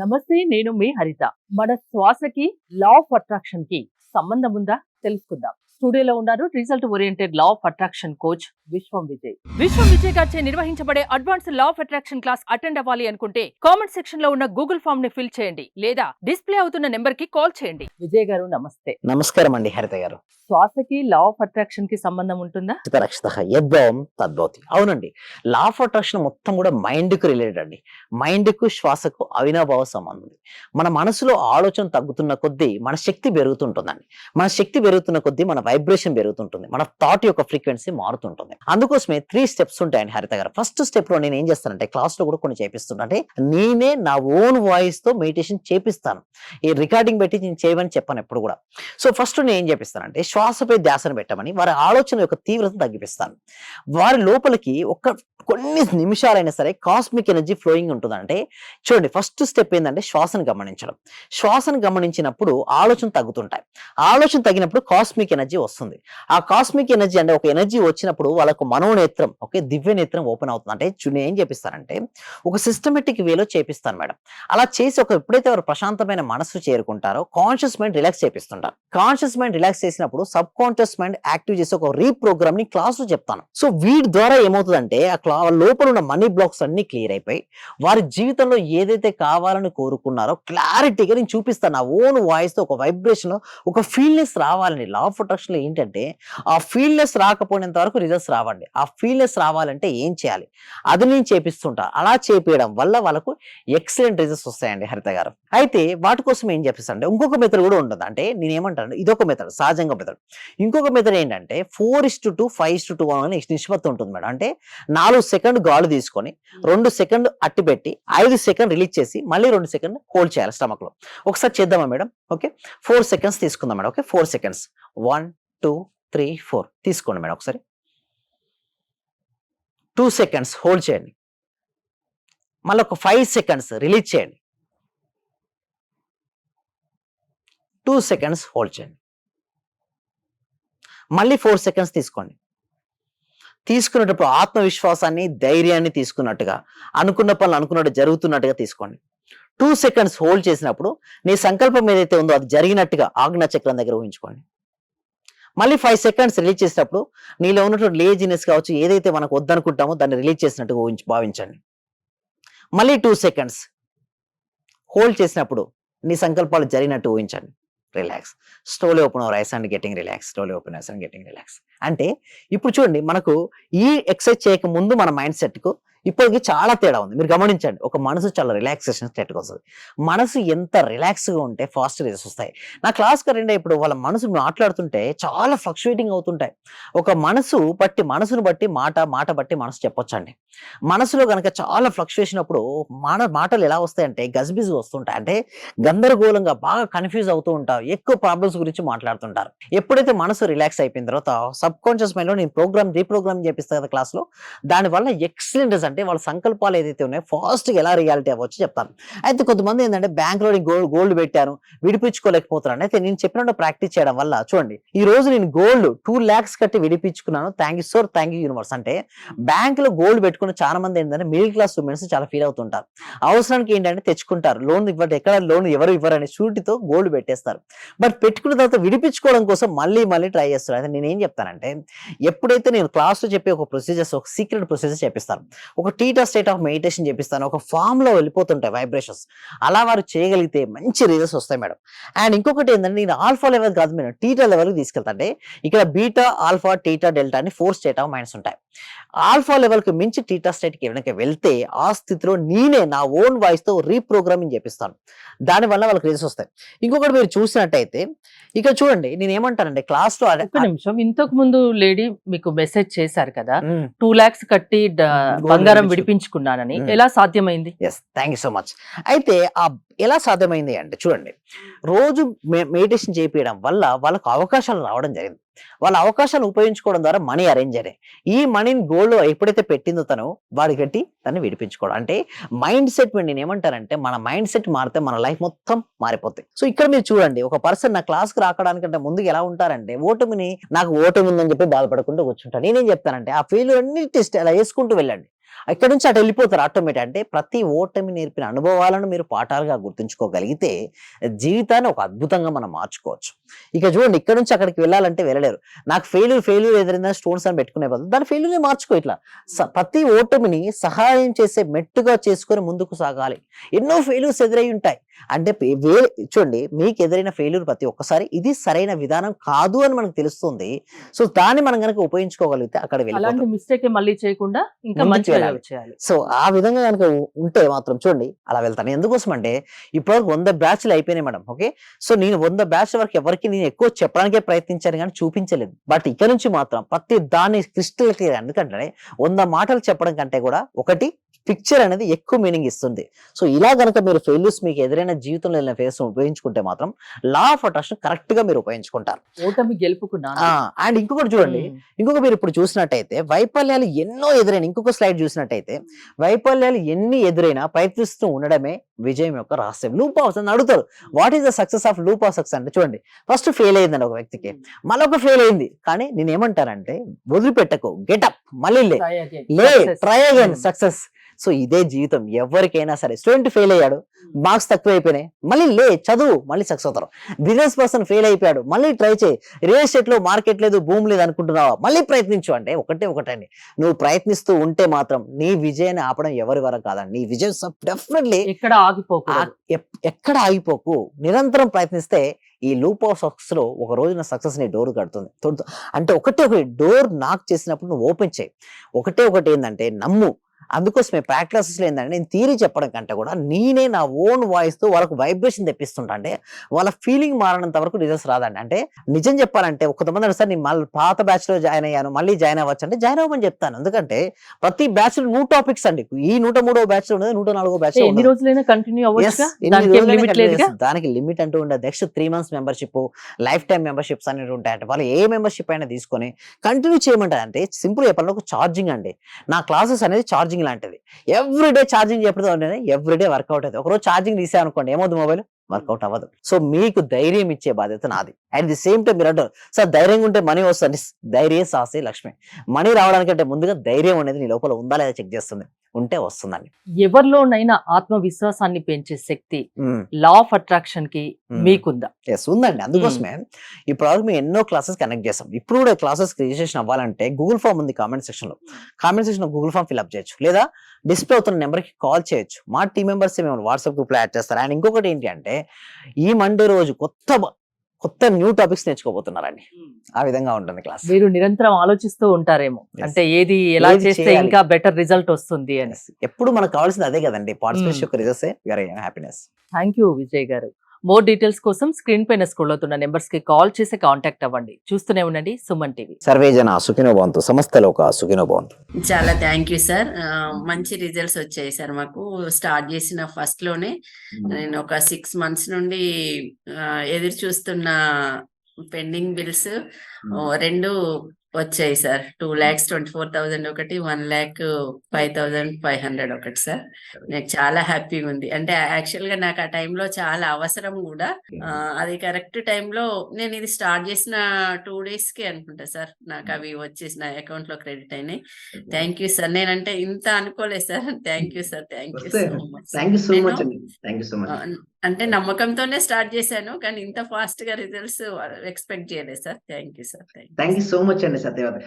నమస్తే, నేను మీ హరిత. మన శ్వాసకి లా ఆఫ్ అట్రాక్షన్ కి సంబంధం ఉందా తెలుసుకుందాం. స్టూడియోలో ఉన్నారు result oriented law of attraction coach విశ్వం విజయ్. విశ్వం విజయ్ గారిచే నిర్వహించబడే advance law of attraction class attend అవ్వాలి అనుకుంటే కామెంట్ సెక్షన్ లో ఉన్న గూగుల్ ఫామ్ ని ఫిల్ చేయండి లేదా డిస్ప్లే అవుతున్న నెంబర్ కి కాల్ చేయండి. విజయ్ గారు నమస్తే. నమస్కారం అండి హరిత గారు. శ్వాసకి లా ఆఫ్ అట్రాక్షన్ కి సంబంధం ఉంటుందా? తద్భవతి. అవునండి, లా ఆఫ్ అట్రాక్షన్ మొత్తం కూడా మైండ్ కు రిలేటెడ్ అండి. మైండ్ కు శ్వాసకు అవినాభావ సంబంధం ఉంది. మన మనసులో ఆలోచన తగ్గుతున్న కొద్దీ మన శక్తి పెరుగుతుంటుందండి. మన శక్తి పెరుగుతున్న కొద్దీ మన వైబ్రేషన్ పెరుగుతుంటుంది, మన థాట్ యొక్క ఫ్రీక్వెన్సీ మారుతుంటుంది. అందుకోసమే 3 స్టెప్స్ ఉంటాయండి హరిత గారు. ఫస్ట్ స్టెప్ లో నేను ఏం చేస్తానంటే క్లాస్ లో కూడా కొన్ని చేపిస్తున్నా, అంటే నేనే నా ఓన్ వాయిస్ తో మెడిటేషన్ చేపిస్తాను. ఈ రికార్డింగ్ పెట్టి నేను చేయమని చెప్పాను ఎప్పుడు కూడా. సో ఫస్ట్ నేను ఏం చేపిస్తానంటే శ్వాసపై ధ్యాసను పెట్టమని వారి ఆలోచన యొక్క తీవ్రత తగ్గిపిస్తాను. వారి లోపలికి కొన్ని నిమిషాలైనా సరే కాస్మిక్ ఎనర్జీ ఫ్లోయింగ్ ఉంటుందంటే చూడండి, ఫస్ట్ స్టెప్ ఏంటంటే శ్వాసను గమనించడం. శ్వాసను గమనించినప్పుడు ఆలోచన తగ్గుతుంటాయి. ఆలోచన తగ్గినప్పుడు కాస్మిక్ ఎనర్జీ వస్తుంది. ఆ కాస్మిక్ ఎనర్జీ అంటే ఒక ఎనర్జీ వచ్చినప్పుడు వాళ్ళకు మనోనేత్రం, దివ్య నేత్రం ఓపెన్ అవుతుంది. అంటే నేను ఏం చేపిస్తానంటే ఒక సిస్టమేటిక్ వేలో చేపిస్తాను మేడం. అలా చేసి ఎప్పుడైతే వారు ప్రశాంతమైన మనసు చేరుకుంటారో కాన్షియస్ మైండ్ రిలాక్స్ చేపిస్తుంటారు. కాన్షియస్ మైండ్ రిలాక్స్ చేసినప్పుడు సబ్ కాన్షియస్ మైండ్ యాక్టివ్ చేసి ఒక రీప్రోగ్రామ్ ని క్లాస్ లో చెప్తాను. సో వీటి ద్వారా ఏమవుతుందంటే లోపల ఉన్న మనీ బ్లాక్స్ అన్ని క్లియర్ అయిపోయి వారి జీవితంలో ఏదైతే కావాలని కోరుకున్నారో క్లారిటీగా నేను చూపిస్తాను. నా ఓన్ వాయిస్ తో ఒక వైబ్రేషన్, ఒక ఫీల్నెస్ రావాలని. లా ఆఫ్ అట్రాక్షన్ లో ఏంటంటే ఆ ఫీల్నెస్ రాకపోయినంత వరకు రిజల్ట్స్ రావండి. ఆ ఫీల్నెస్ రావాలంటే ఏం చేయాలి అది నేను చేపిస్తుంటా. అలా చేపించడం వల్ల వాళ్ళకు ఎక్సలెంట్ రిజల్ట్స్ వస్తాయండి హరిత గారు. అయితే వాటి కోసం ఏం చేపిస్తాను, ఇంకొక మెథడ్ కూడా ఉంటుంది. అంటే నేను ఏమంటాను, ఇదొక మెథడ్, సహజంగా మెథడ్. ఇంకొక మెథడ్ ఏంటంటే 4:2 5:2 అనే నిష్పత్తి ఉంటుంది మేడం. అంటే 4 సెకండ్ గాలి తీసుకొని 2 సెకండ్ అట్టి పెట్టి 5 సెకండ్ రిలీజ్ చేసి మళ్ళీ 2 సెకండ్ హోల్డ్ చేయాలి స్టమక్ లో. ఒకసారి చేద్దామా మేడం? ఓకే, 4 సెకండ్స్ తీసుకుందాం మేడం. ఓకే, 4 సెకండ్స్ 1 2 3 4 తీసుకోండి మేడం. ఒకసారి 2 సెకండ్స్ హోల్డ్ చేయండి. మళ్ళీ ఒక 5 సెకండ్స్ రిలీజ్ చేయండి. 2 సెకండ్స్ హోల్డ్ చేయండి. మళ్ళీ 4 సెకండ్స్ తీసుకోండి. తీసుకున్నప్పుడు ఆత్మవిశ్వాసాన్ని, ధైర్యాన్ని తీసుకున్నట్టుగా, అనుకున్న పనులు అనుకున్నట్టు జరుగుతున్నట్టుగా తీసుకోండి. 2 సెకండ్స్ హోల్డ్ చేసినప్పుడు నీ సంకల్పం ఏదైతే ఉందో అది జరిగినట్టుగా ఆజ్ఞా చక్రం దగ్గర ఊహించుకోండి. మళ్ళీ 5 సెకండ్స్ రిలీజ్ చేసినప్పుడు నీలో ఉన్నటువంటి లేజినెస్ కావచ్చు, ఏదైతే మనకు వద్దనుకుంటామో దాన్ని రిలీజ్ చేసినట్టుగా భావించండి. మళ్ళీ 2 సెకండ్స్ హోల్డ్ చేసినప్పుడు నీ సంకల్పాలు జరిగినట్టు ఊహించండి. Relax. Slowly open your eyes and getting relax. Slowly open ice and getting relax. అంటే ఇప్పుడు చూడండి, మనకు ఈ ఎక్సర్సైజ్ చేయక ముందు మన మైండ్ సెట్ కు ఇప్పటికి చాలా తేడా ఉంది. మీరు గమనించండి, ఒక మనసు చాలా రిలాక్సేషన్ స్టేట్కి వస్తుంది. మనసు ఎంత రిలాక్స్ గా ఉంటే ఫాస్ట్ రిజల్ట్స్ వస్తాయి. నా క్లాస్ కరెంట్ ఇప్పుడు వాళ్ళ మనసు మాట్లాడుతుంటే చాలా ఫ్లక్చువేటింగ్ అవుతుంటాయి. ఒక మనసును బట్టి మాట బట్టి మనసు చెప్పొచ్చండి. మనసులో కనుక చాలా ఫ్లక్చువేషన్ అప్పుడు మాటలు ఎలా వస్తాయంటే గజిబిజి వస్తుంటాయి. అంటే గందరగోళంగా బాగా కన్ఫ్యూజ్ అవుతూ ఉంటారు, ఎక్కువ ప్రాబ్లమ్స్ గురించి మాట్లాడుతుంటారు. ఎప్పుడైతే మనసు రిలాక్స్ అయిపోయిన తర్వాత సబ్ కాన్షియస్ మైండ్ లో నేను రీప్రోగ్రామ్ చేపిస్తాను కదా క్లాస్ లో, దాని వల్ల ఎక్సలెంట్ రిజల్ట్. అంటే వాళ్ళ సంకల్పాలు ఏదైతే ఉన్నాయో ఫాస్ట్ గా ఎలా రియాలిటీ అవ్వచ్చు చెప్తాను. అయితే కొంతమంది ఏంటంటే బ్యాంక్ లో గోల్డ్ పెట్టాను, విడిపించుకోలేకపోతున్నాను. అయితే నేను చెప్పినట్టు ప్రాక్టీస్ చేయడం వల్ల చూడండి, ఈ రోజు నేను గోల్డ్ 2 lakhs కట్టి విడిపించుకున్నాను. Thank you universe. అంటే బ్యాంక్ లో గోల్డ్ పెట్టుకున్న చాలా మంది ఏంటంటే మిడిల్ క్లాస్ ఉమెన్స్ చాలా ఫీల్ అవుతుంటారు. అవసరానికి ఏంటంటే తెచ్చుకుంటారు, లోన్ ఇవ్వండి, ఎక్కడ లోన్ ఎవరు ఇవ్వరని షూరిటీతో గోల్డ్ పెట్టేస్తారు. బట్ పెట్టుకున్న తర్వాత విడిపించుకోవడం కోసం మళ్ళీ ట్రై చేస్తారు. అయితే నేను ఏం చెప్తానంటే ఎప్పుడైతే నేను క్లాస్ లో చెప్పి ఒక ప్రొసీజర్స్, ఒక సీక్రెట్ ప్రొసీజర్ చెప్పిస్తాను, ఒక టీటా స్టేట్ ఆఫ్ మెడిటేషన్ చేపిస్తాను, ఒక ఫామ్ లో వెళ్ళిపోతుంటాయి వైబ్రేషన్స్. అలా వారు చేయగలిగితే మంచి రిజల్ట్స్ వస్తాయి మేడం. అండ్ ఇంకొకటి ఏంటంటే నేను ఆల్ఫా లెవెల్ కాదు మేడం, టీటా లెవెల్కి తీసుకెళ్తా. అంటే ఇక్కడ బీటా, ఆల్ఫా, టీటా, డెల్టా అని 4 స్టేట్ ఆఫ్ మైండ్స్ ఉంటాయి. ఆల్ఫా లెవెల్ కి మించి టీటా స్టేట్ కి వెనక వెళ్తే ఆ స్థితిలో నేనే నా ఓన్ వాయిస్ తో రీప్రోగ్రామింగ్ చేపిస్తాను. దానివల్ల వాళ్ళకి రిజల్ట్స్ వస్తాయి. ఇంకొకటి మీరు చూసినట్టయితే ఇక్కడ చూడండి, నేను ఏమంటానంటే క్లాస్ లో ఒక నిమిషం, ఇంతకు ముందు లేడీ మీకు మెసేజ్ చేశారు కదా 2 lakhs కట్టి బంగారం విడిపించుకున్నానని, ఎలా సాధ్యమైంది? Yes, thank you so much. అయితే ఎలా సాధ్యమైంది అంటే చూడండి, రోజు మెడిటేషన్ చేయించడం వల్ల వాళ్ళకు అవకాశాలు రావడం జరిగింది. వాళ్ళ అవకాశాలు ఉపయోగించుకోవడం ద్వారా మనీ అరేంజ్ అయ్యాయి. ఈ మనీని గోల్డ్ ఎప్పుడైతే పెట్టిందో తను వాడి కట్టి తను విడిపించుకోవడం. అంటే మైండ్ సెట్, నేను ఏమంటానంటే మన మైండ్ సెట్ మారితే మన లైఫ్ మొత్తం మారిపోతాయి. సో ఇక్కడ మీరు చూడండి, ఒక పర్సన్ నా క్లాస్ కి రాకడానికంటే ముందు ఎలా ఉంటారంటే నాకు ఓటమి ఉందని చెప్పి బాధపడకుండా కూర్చుంటారు. నేనేం చెప్తానంటే ఆ ఫెయిల్యూర్ అన్ని టెస్ట్ అలా వేసుకుంటూ వెళ్ళండి. ఇక్కడ నుంచి అటు వెళ్ళిపోతారు ఆటోమేటిక్. అంటే ప్రతి ఓటమి నేర్పిన అనుభవాలను మీరు పాఠాలుగా గుర్తుంచుకోగలిగితే జీవితాన్ని ఒక అద్భుతంగా మనం మార్చుకోవచ్చు. ఇక చూడండి, ఇక్కడ నుంచి అక్కడికి వెళ్ళాలంటే వెళ్ళలేరు. నాకు ఫెయిల్యూర్ ఎదురైందా స్టోన్స్ అని పెట్టుకునే బదులు దాని ఫెయిల్యూర్ని మార్చుకో. ఇట్లా ప్రతి ఓటమిని సహాయం చేసే మెట్టుగా చేసుకొని ముందుకు సాగాలి. ఎన్నో ఫెయిల్యూర్స్ ఎదురై ఉంటాయి. అంటే చూడండి, మీకు ఎదురైన ఫెయిల్యూర్ ప్రతి ఒక్కసారి ఇది సరైన విధానం కాదు అని మనకు తెలుస్తుంది. సో దాన్ని మనం కనుక ఉపయోగించుకోగలిగితే అక్కడ అలాంటి వెళ్ళిపోతాం. మిస్టేక్ మళ్ళీ చేయకుండా ఇంకా ముందుకు మంచిగా వెళ్ళాలి. చేయాలి. సో ఆ విధంగా కనుక ఉంటే మాత్రం చూడండి అలా వెళ్తాను. ఎందుకోసం అంటే ఇప్పటివరకు 100 బ్యాచ్లు అయిపోయినాయి మేడం. ఓకే, సో నేను 100 బ్యాచ్ల వరకు ఎవరికి నేను ఎక్కువ చెప్పడానికే ప్రయత్నించాను కానీ చూపించలేదు. బట్ ఇక్కడ నుంచి మాత్రం ప్రతి దాన్ని క్రిస్టల్ క్లియర్. ఎందుకంటే 100 మాటలు చెప్పడం కంటే కూడా ఒకటి పిక్చర్ అనేది ఎక్కువ మీనింగ్ ఇస్తుంది. సో ఇలా గనక మీరు ఫెయిల్యూర్స్ మీకు ఎదురైన జీవితంలో వెళ్ళిన ఫేస్ ఉపయోగించుకుంటే మాత్రం లా ఆఫ్ అట్రాక్షన్ కరెక్ట్ గా మీరు ఉపయోగించుకుంటారు. ఓటమి గెలుపుకు నాంది. అండ్ ఇంకొకటి చూడండి, ఇంకొక మీరు ఇప్పుడు చూసినట్టయితే వైఫల్యాలు ఎన్నో ఎదురైన ఇంకొక స్లైడ్ చూసినట్టయితే వైఫల్యాలు ఎన్ని ఎదురైనా ప్రయత్నిస్తూ ఉండడమే విజయం యొక్క రహస్యం. లూప్ ఆఫ్ అని అడుగుతారు, what is the success of loop of success అంటే చూడండి, ఫస్ట్ ఫెయిల్ అయిందండి ఒక వ్యక్తికి, మళ్ళొక ఫెయిల్ అయింది, కానీ నేను ఏమంటానంటే వదిలిపెట్టకు, గెటప్, మళ్ళీ లే, Try again. లే, Success. Try again, success. So ఇదే జీవితం. ఎవరికైనా సరే స్టూడెంట్ ఫెయిల్ అయ్యాడు, మార్క్స్ తక్కువ అయిపోయినాయి, మళ్ళీ లే, చదువు, మళ్ళీ సక్సెస్ అవుతారు. బిజినెస్ పర్సన్ ఫెయిల్ అయిపోయాడు, మళ్ళీ ట్రై చేయి. రియల్ ఎస్టేట్ లో మార్కెట్ లేదు, భూమి లేదు అనుకుంటున్నావా, మళ్ళీ ప్రయత్నించు. అంటే ఒకటండి, నువ్వు ప్రయత్నిస్తూ ఉంటే మాత్రం నీ విజయాన్ని ఆపడం ఎవరి వరకు కాదండి. నీ విజయం డెఫినెట్లీ ఎక్కడ ఆగిపోకూడదు. ఎక్కడ ఆగిపోకు, నిరంతరం ప్రయత్నిస్తే ఈ లూప్ ఆఫ్ సక్సెస్ లో ఒక రోజున సక్సెస్ ని డోర్ కడుతుంది. అంటే ఒకటి డోర్ నాక్ చేసినప్పుడు నువ్వు ఓపెన్ చేయి. ఒకటి ఏంటంటే నమ్ము. అందుకోసమే ప్రాక్టీసెస్ లో ఏంటంటే నేను థియరీ చెప్పడం కంటే కూడా నేనే నా ఓన్ వాయిస్ తో వాళ్ళకు వైబ్రేషన్ తెప్పిస్తుంటా. అంటే వాళ్ళ ఫీలింగ్ మారినంత వరకు రిజల్ట్స్ రాదండి. అంటే నిజం చెప్పాలంటే కొంతమంది సార్ నేను మళ్ళీ పాత బ్యాచ్ లో జాయిన్ అయ్యాను, మళ్ళీ జాయిన్ అవ్వచ్చు అంటే జాయిన్ అవ్వమని చెప్తాను. ఎందుకంటే ప్రతి బ్యాచ్ లో 100 టాపిక్స్ అండి. ఈ 103వ బ్యాచ్ లో ఉండదు, 104వ బ్యాచ్ లో ఎన్ని రోజులైనా కంటిన్యూ అవ్వచ్చు. దానికి లిమిట్ అంటూ ఉండదు. Next 3 months membership, life time memberships అనేవి ఉంటాయంటే వాళ్ళు ఏ మెంబర్షిప్ అయినా తీసుకొని కంటిన్యూ చేయమంటారు. అంటే సింపుల్ చెప్పాలంటే ఒక ఛార్జింగ్ అండి. నా క్లాసెస్ అనేది ఛార్జింగ్ లాంటిది. ఎవ్రీడే ఛార్జింగ్ ఎప్పుడు ఎవ్రీడే వర్కౌట్ అవుతుంది. ఒకరోజు ఛార్జింగ్ తీసే అనుకోండి, ఏమవుతుంది, మొబైల్ వర్కౌట్ అవ్వదు. సో మీకు ధైర్యం ఇచ్చే బాధ్యత నాది. అట్ ది సేమ్ టైం మీరు అంటారు సార్ ధైర్యంగా ఉంటే మనీ వస్తుంది. ధైర్య సాహసే లక్ష్మి. మనీ రావడానికంటే ముందుగా ధైర్యం అనేది నీ లోపల ఉందా లేదా చెక్ చేస్తుంది. ఉంటే వస్తుందండి. ఎవరిలోనైనా ఆత్మవిశ్వాసాన్ని పెంచే శక్తి లా ఆఫ్ అట్రాక్షన్ కి మీకుందా? ఉందండి. అందుకోసమే ఇప్పుడు మేము ఎన్నో క్లాసెస్ కనెక్ట్ చేస్తాం. ఇప్పుడు కూడా క్లాసెస్ రిజిస్ట్రేషన్ అవ్వాలంటే గూగుల్ ఫామ్ ఉంది కామెంట్ సెక్షన్ లో. కామెంట్ సెక్షన్ లో గూగుల్ ఫామ్ ఫిల్అప్ చేయొచ్చు, లేదా డిస్ప్లే అవుతున్న నెంబర్ కి కాల్ చేయొచ్చు. మా టీం మెంబర్స్ మేము వాట్సాప్ గ్రూప్ లో యాడ్ చేస్తారు. అండ్ ఇంకొకటి ఏంటి అంటే ఈ మండే రోజు కొత్త న్యూ టాపిక్స్ నేర్చుకోబోతున్నారండి. ఆ విధంగా ఉంటుంది క్లాస్. మీరు నిరంతరం ఆలోచిస్తూ ఉంటారేమో, అంటే ఏది ఎలా చేస్తే ఇంకా బెటర్ రిజల్ట్ వస్తుంది అని. ఎప్పుడు మనకు కావాల్సింది అదే కదండి, పార్టిసిపేషన్ యొక్క results happiness. Thank you Vijay గారు. మోర్ డీటెయిల్స్ కోసం స్క్రీన్ పైన స్క్రోల్ అవుతున్న నెంబర్స్ కి కాల్ చేసి కాంటాక్ట్ అవ్వండి. చూస్తూనే ఉండండి సుమన్ టీవీ. సర్వే జన సుఖినో భవంతు, సమస్త లోక సుఖినో భవంతు. చాలా థ్యాంక్ యూ సార్. మంచి రిజల్ట్స్ వచ్చాయి సార్. మాకు స్టార్ట్ చేసిన ఫస్ట్ లోనే నేను ఒక 6 months నుండి ఎదురు చూస్తున్న పెండింగ్ బిల్స్ 2 వచ్చాయి సార్. 2,24,000 ఒకటి, 1,05,500 ఒకటి సార్. నాకు చాలా హ్యాపీగా ఉంది. అంటే యాక్చువల్ గా నాకు ఆ టైంలో చాలా అవసరం కూడా. అది కరెక్ట్ టైంలో నేను ఇది స్టార్ట్ చేసిన 2 days కి అనుకుంటా సార్ నాకు అవి వచ్చేసి నా అకౌంట్ లో క్రెడిట్ అయినాయి. Thank you sir. నేనంటే ఇంత అనుకోలేదు sir. Thank you sir. Thank you so much. అంటే నమ్మకంతోనే స్టార్ట్ చేశాను, కానీ ఇంత ఫాస్ట్ గా రిజల్ట్స్ ఎక్స్పెక్ట్ చేయలేదు sir. Thank you sir. Thank you so much అండి సత్యవతి.